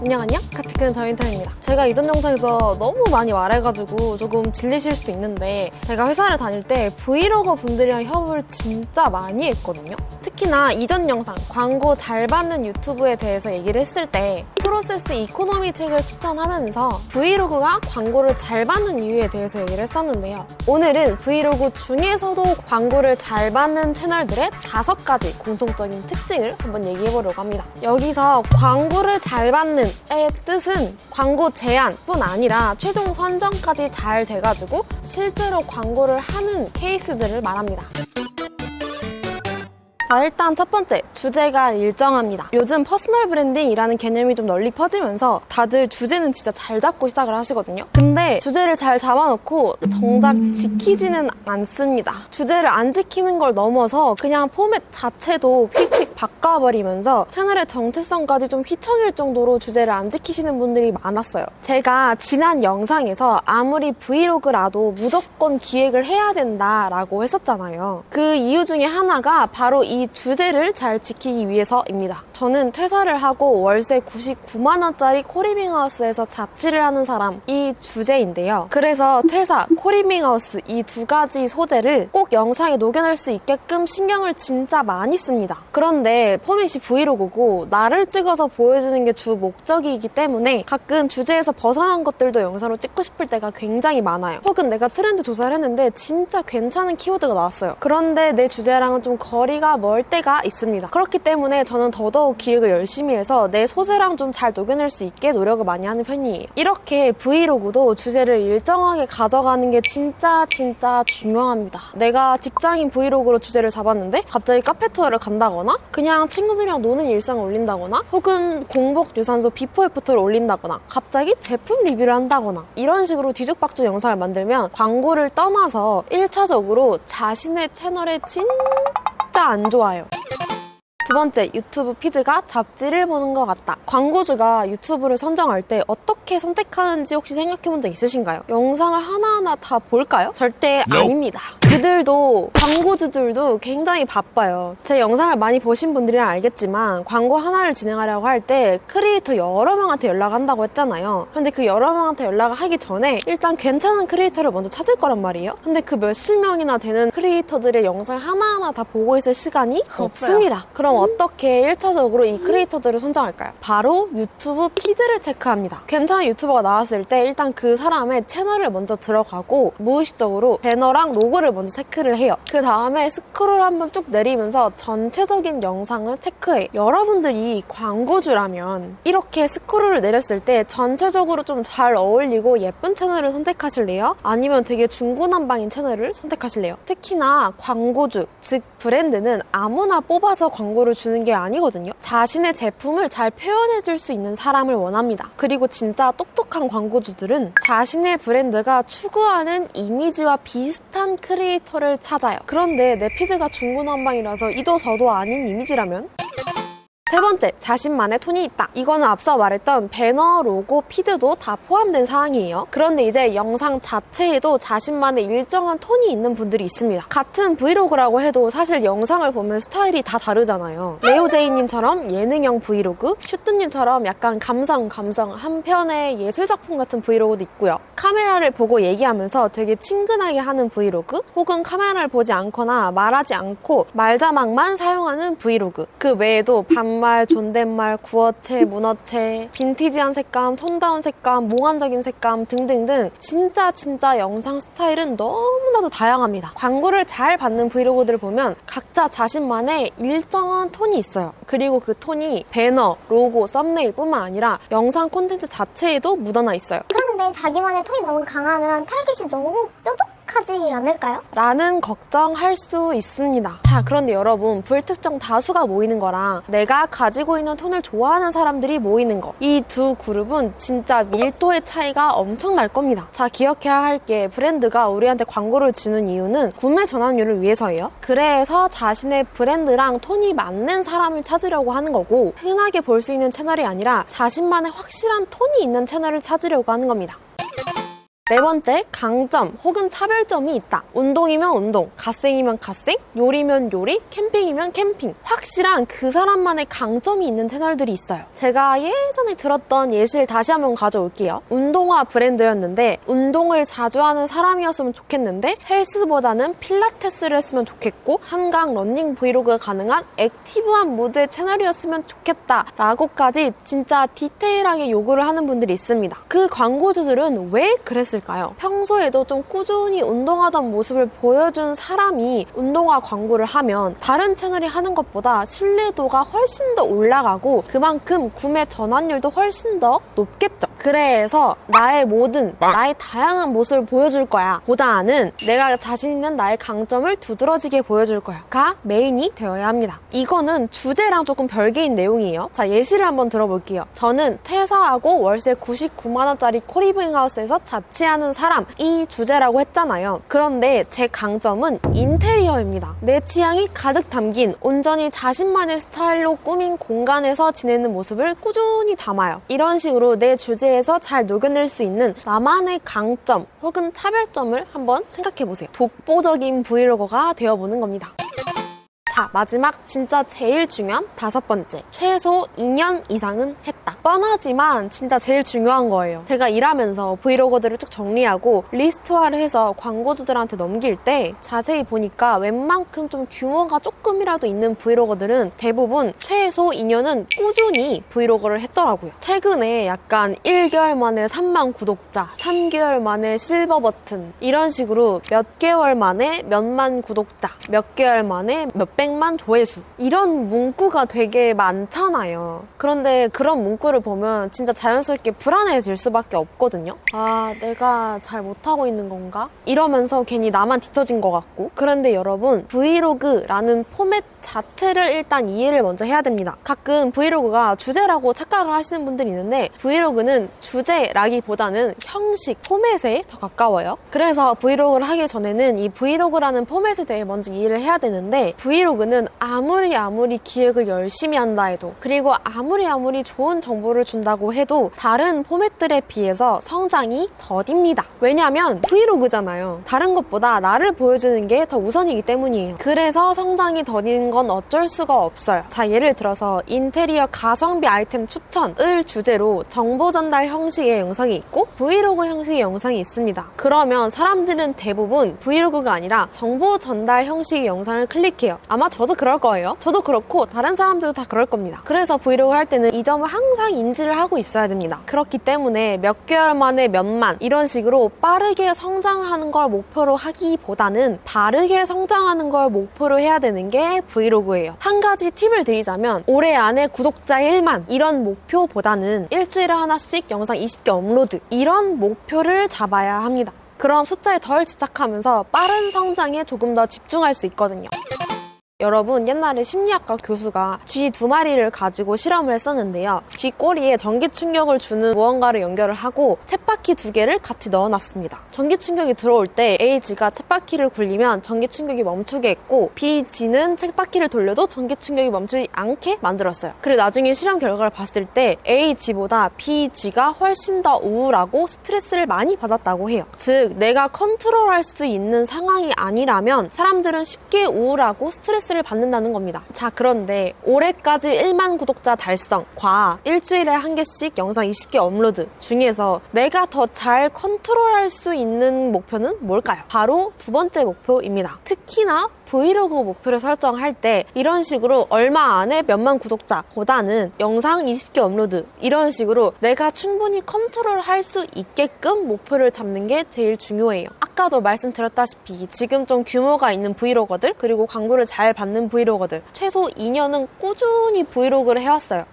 안녕 카티큰 저인턴입니다. 제가 이전 영상에서 너무 많이 말해가지고 조금 질리실 수도 있는데 제가 회사를 다닐 때 브이로거 분들이랑 협업을 진짜 많이 했거든요. 특히나 이전 영상 광고 잘 받는 유튜브에 대해서 얘기를 했을 때 프로세스 이코노미 책을 추천하면서 브이로그가 광고를 잘 받는 이유에 대해서 얘기를 했었는데요. 오늘은 브이로그 중에서도 광고를 잘 받는 채널들의 5가지 공통적인 특징을 한번 얘기해보려고 합니다. 여기서 광고를 잘 받는 의 뜻은 광고 제안뿐 아니라 최종 선정까지 잘 돼가지고 실제로 광고를 하는 케이스들을 말합니다. 자, 일단 첫 번째, 주제가 일정합니다. 요즘 퍼스널 브랜딩이라는 개념이 좀 널리 퍼지면서 다들 주제는 진짜 잘 잡고 시작을 하시거든요. 근데 주제를 잘 잡아놓고 정작 지키지는 않습니다. 주제를 안 지키는 걸 넘어서 그냥 포맷 자체도 휙휙 바꿔버리면서 채널의 정체성까지 좀 휘청일 정도로 주제를 안 지키시는 분들이 많았어요. 제가 지난 영상에서 아무리 브이로그라도 무조건 기획을 해야 된다라고 했었잖아요. 그 이유 중에 하나가 바로 이 주제를 잘 지키기 위해서입니다. 저는 퇴사를 하고 월세 99만 원짜리 코리밍하우스에서 자취를 하는 사람이 주제인데요. 그래서 퇴사, 코리밍하우스 이 2가지 소재를 꼭 영상에 녹여낼 수 있게끔 신경을 진짜 많이 씁니다. 그런데 포맷이 브이로그고 나를 찍어서 보여주는 게 주 목적이기 때문에 가끔 주제에서 벗어난 것들도 영상으로 찍고 싶을 때가 굉장히 많아요. 혹은 내가 트렌드 조사를 했는데 진짜 괜찮은 키워드가 나왔어요. 그런데 내 주제랑은 좀 거리가 멀 때가 있습니다. 그렇기 때문에 저는 더더욱 기획을 열심히 해서 내 소재랑 좀 잘 녹여낼 수 있게 노력을 많이 하는 편이에요. 이렇게 브이로그도 주제를 일정하게 가져가는 게 진짜 중요합니다. 내가 직장인 브이로그로 주제를 잡았는데 갑자기 카페 투어를 간다거나 그냥 친구들이랑 노는 일상을 올린다거나 혹은 공복 유산소 비포 애프터를 올린다거나 갑자기 제품 리뷰를 한다거나 이런 식으로 뒤죽박죽 영상을 만들면 광고를 떠나서 1차적으로 자신의 채널에 진짜 안 좋아요. 두 번째, 유튜브 피드가 잡지를 보는 것 같다. 광고주가 유튜브를 선정할 때 어떻게 선택하는지 혹시 생각해본 적 있으신가요? 영상을 하나하나 다 볼까요? 절대 아닙니다. 그들도, 광고주들도 굉장히 바빠요. 제 영상을 많이 보신 분들이랑 알겠지만 광고 하나를 진행하려고 할 때 크리에이터 여러 명한테 연락한다고 했잖아요. 근데 그 여러 명한테 연락을 하기 전에 일단 괜찮은 크리에이터를 먼저 찾을 거란 말이에요. 근데 그 몇십 명이나 되는 크리에이터들의 영상 하나하나 다 보고 있을 시간이 없습니다. 그럼 어떻게 1차적으로 이 크리에이터들을 선정할까요? 바로 유튜브 피드를 체크합니다. 괜찮은 유튜버가 나왔을 때 일단 그 사람의 채널을 먼저 들어가고 무의식적으로 배너랑 로고를 먼저 체크를 해요. 그 다음에 스크롤 한번 쭉 내리면서 전체적인 영상을 체크해. 여러분들이 광고주라면 이렇게 스크롤을 내렸을 때 전체적으로 좀 잘 어울리고 예쁜 채널을 선택하실래요? 아니면 되게 중구난방인 채널을 선택하실래요? 특히나 광고주, 즉 브랜드는 아무나 뽑아서 광고를 주는 게 아니거든요. 자신의 제품을 잘 표현해줄 수 있는 사람을 원합니다. 그리고 진짜 똑똑한 광고주들은 자신의 브랜드가 추구하는 이미지와 비슷한 크리에이터를 찾아요. 그런데 내 피드가 중구난방이라서 이도 저도 아닌 이미지라면? 세 번째, 자신만의 톤이 있다. 이거는 앞서 말했던 배너, 로고, 피드도 다 포함된 사항이에요. 그런데 이제 영상 자체에도 자신만의 일정한 톤이 있는 분들이 있습니다. 같은 브이로그라고 해도 사실 영상을 보면 스타일이 다 다르잖아요. 레오제이님처럼 예능형 브이로그, 슈트님처럼 약간 감성 한 편의 예술작품 같은 브이로그도 있고요. 카메라를 보고 얘기하면서 되게 친근하게 하는 브이로그, 혹은 카메라를 보지 않거나 말하지 않고 말자막만 사용하는 브이로그. 그 외에도 반말, 존댓말, 구어체, 문어체, 빈티지한 색감, 톤다운 색감, 몽환적인 색감 등등등 진짜 영상 스타일은 너무나도 다양합니다. 광고를 잘 받는 브이로그들을 보면 각자 자신만의 일정한 톤이 있어요. 그리고 그 톤이 배너, 로고, 썸네일 뿐만 아니라 영상 콘텐츠 자체에도 묻어나 있어요. 그런데 자기만의 톤이 너무 강하면 타겟이 너무 뾰족하지 않을까요? 라는 걱정할 수 있습니다. 자, 그런데 여러분, 불특정 다수가 모이는 거랑 내가 가지고 있는 톤을 좋아하는 사람들이 모이는 거, 이 두 그룹은 진짜 밀도의 차이가 엄청 날 겁니다. 자, 기억해야 할 게 브랜드가 우리한테 광고를 주는 이유는 구매 전환율을 위해서예요. 그래서 자신의 브랜드랑 톤이 맞는 사람을 찾으려고 하는 거고, 흔하게 볼 수 있는 채널이 아니라 자신만의 확실한 톤이 있는 채널을 찾으려고 하는 겁니다. 네 번째, 강점 혹은 차별점이 있다. 운동이면 운동, 갓생이면 갓생, 요리면 요리, 캠핑이면 캠핑. 확실한 그 사람만의 강점이 있는 채널들이 있어요. 제가 예전에 들었던 예시를 다시 한번 가져올게요. 운동화 브랜드였는데 운동을 자주 하는 사람이었으면 좋겠는데 헬스보다는 필라테스를 했으면 좋겠고 한강 러닝 브이로그가 가능한 액티브한 모드의 채널이었으면 좋겠다 라고까지 진짜 디테일하게 요구를 하는 분들이 있습니다. 그 광고주들은 왜 그랬을까요? 평소에도 좀 꾸준히 운동하던 모습을 보여준 사람이 운동화 광고를 하면 다른 채널이 하는 것보다 신뢰도가 훨씬 더 올라가고 그만큼 구매 전환율도 훨씬 더 높겠죠. 그래서 나의 다양한 모습을 보여줄 거야 보다는 내가 자신 있는 나의 강점을 두드러지게 보여줄 거야가 메인이 되어야 합니다. 이거는 주제랑 조금 별개인 내용이에요. 자, 예시를 한번 들어볼게요. 저는 퇴사하고 월세 99만 원짜리 코리빙 하우스에서 자취하는 사람이 주제라고 했잖아요. 그런데 제 강점은 인테리어입니다. 내 취향이 가득 담긴 온전히 자신만의 스타일로 꾸민 공간에서 지내는 모습을 꾸준히 담아요. 이런 식으로 내 주제에서 잘 녹여낼 수 있는 나만의 강점 혹은 차별점을 한번 생각해보세요. 독보적인 브이로거가 되어보는 겁니다. 자, 마지막 진짜 제일 중요한 5번째. 최소 2년 이상은 했다. 뻔하지만 진짜 제일 중요한 거예요. 제가 일하면서 브이로거들을 쭉 정리하고 리스트화를 해서 광고주들한테 넘길 때 자세히 보니까 웬만큼 좀 규모가 조금이라도 있는 브이로거들은 대부분 최소 2년은 꾸준히 브이로거를 했더라고요. 최근에 약간 1개월 만에 3만 구독자, 3개월 만에 실버 버튼 이런 식으로 몇 개월 만에 몇만 구독자, 몇 개월 만에 몇백만 조회수 이런 문구가 되게 많잖아요. 그런데 그런 문구를 보면 진짜 자연스럽게 불안해질 수밖에 없거든요. 아, 내가 잘 못하고 있는 건가? 이러면서 괜히 나만 뒤처진 것 같고. 그런데 여러분, 브이로그라는 포맷 자체를 일단 이해를 먼저 해야 됩니다. 가끔 브이로그가 주제라고 착각을 하시는 분들이 있는데 브이로그는 주제라기보다는 형식, 포맷에 더 가까워요. 그래서 브이로그를 하기 전에는 이 브이로그라는 포맷에 대해 먼저 이해를 해야 되는데 브이로그는 아무리 기획을 열심히 한다 해도 그리고 아무리 좋은 정보를 준다고 해도 다른 포맷들에 비해서 성장이 더딥니다. 왜냐하면 브이로그잖아요. 다른 것보다 나를 보여주는 게 더 우선이기 때문이에요. 그래서 성장이 더딘 건 어쩔 수가 없어요. 자, 예를 들어서 인테리어 가성비 아이템 추천을 주제로 정보 전달 형식의 영상이 있고 브이로그 형식의 영상이 있습니다. 그러면 사람들은 대부분 브이로그가 아니라 정보 전달 형식의 영상을 클릭해요. 아마 저도 그럴 거예요. 저도 그렇고 다른 사람들도 다 그럴 겁니다. 그래서 브이로그 할 때는 이 점을 항상 인지를 하고 있어야 됩니다. 그렇기 때문에 몇 개월 만에 몇만 이런 식으로 빠르게 성장하는 걸 목표로 하기보다는 바르게 성장하는 걸 목표로 해야 되는 게 브이로그예요. 한 가지 팁을 드리자면 올해 안에 구독자 1만 이런 목표보다는 일주일에 하나씩 영상 20개 업로드 이런 목표를 잡아야 합니다. 그럼 숫자에 덜 집착하면서 빠른 성장에 조금 더 집중할 수 있거든요. 여러분, 옛날에 심리학과 교수가 쥐 2마리를 가지고 실험을 했었는데요. 쥐 꼬리에 전기 충격을 주는 무언가를 연결을 하고 쳇바퀴 2개를 같이 넣어놨습니다. 전기 충격이 들어올 때 A쥐가 쳇바퀴를 굴리면 전기 충격이 멈추게 했고 B쥐는 쳇바퀴를 돌려도 전기 충격이 멈추지 않게 만들었어요. 그리고 나중에 실험 결과를 봤을 때 A쥐보다 B쥐가 훨씬 더 우울하고 스트레스를 많이 받았다고 해요. 즉, 내가 컨트롤할 수 있는 상황이 아니라면 사람들은 쉽게 우울하고 스트레스를 받는다는 겁니다. 자, 그런데 올해까지 1만 구독자 달성과 일주일에 한 개씩 영상 20개 업로드 중에서 내가 더 잘 컨트롤할 수 있는 목표는 뭘까요? 바로 2번째 목표입니다. 특히나 브이로그 목표를 설정할 때 이런 식으로 얼마 안에 몇만 구독자보다는 영상 20개 업로드 이런 식으로 내가 충분히 컨트롤할 수 있게끔 목표를 잡는 게 제일 중요해요. 아까도 말씀드렸다시피 지금 좀 규모가 있는 브이로거들 그리고 광고를 잘 받는 브이로거들 최소 2년은 꾸준히 브이로그를 해왔어요.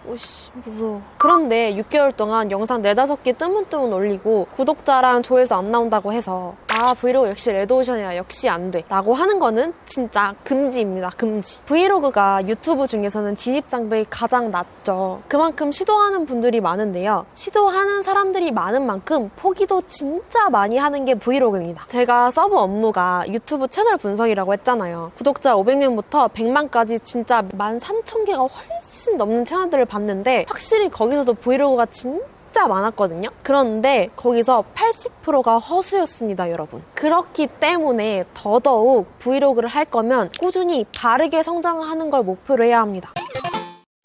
오씨, 무서워. 그런데 6개월 동안 영상 4-5개 뜨문뜨문 올리고 구독자랑 조회수 안 나온다고 해서 아, 브이로그 역시 레드오션이야, 역시 안 돼 라고 하는 거는 진짜 금지입니다. 금지. 브이로그가 유튜브 중에서는 진입 장벽이 가장 낮죠. 그만큼 시도하는 분들이 많은데요. 시도하는 사람들이 많은 만큼 포기도 진짜 많이 하는 게 브이로그입니다. 제가 서브 업무가 유튜브 채널 분석이라고 했잖아요. 구독자 500명부터 100만까지 진짜 13,000개가 훨씬 훨씬 넘는 채널들을 봤는데 확실히 거기서도 브이로그가 진짜 많았거든요. 그런데 거기서 80%가 허수였습니다, 여러분. 그렇기 때문에 더더욱 브이로그를 할 거면 꾸준히 바르게 성장하는 걸 목표로 해야 합니다.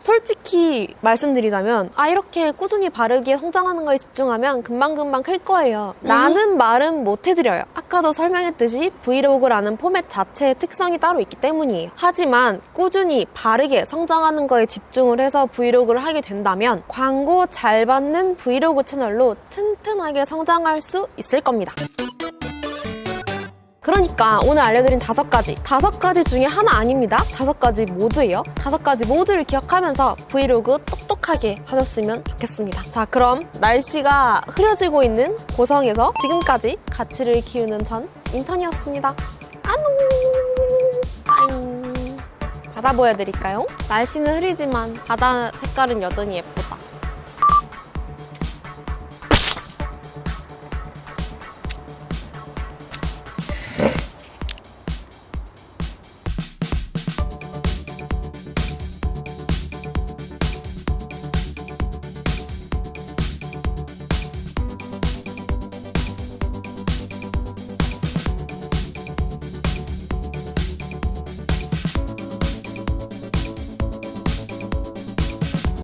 솔직히 말씀드리자면 이렇게 꾸준히 바르게 성장하는 거에 집중하면 금방금방 클 거예요 라는 말은 못 해드려요. 아까도 설명했듯이 브이로그라는 포맷 자체의 특성이 따로 있기 때문이에요. 하지만 꾸준히 바르게 성장하는 거에 집중을 해서 브이로그를 하게 된다면 광고 잘 받는 브이로그 채널로 튼튼하게 성장할 수 있을 겁니다. 그러니까 오늘 알려드린 5가지 중에 하나 아닙니다. 5가지 모두예요. 5가지 모두를 기억하면서 브이로그 똑똑하게 하셨으면 좋겠습니다. 자, 그럼 날씨가 흐려지고 있는 고성에서 지금까지 가치를 키우는 전 인턴이었습니다. 안녕. 바다 보여드릴까요? 날씨는 흐리지만 바다 색깔은 여전히 예쁘다.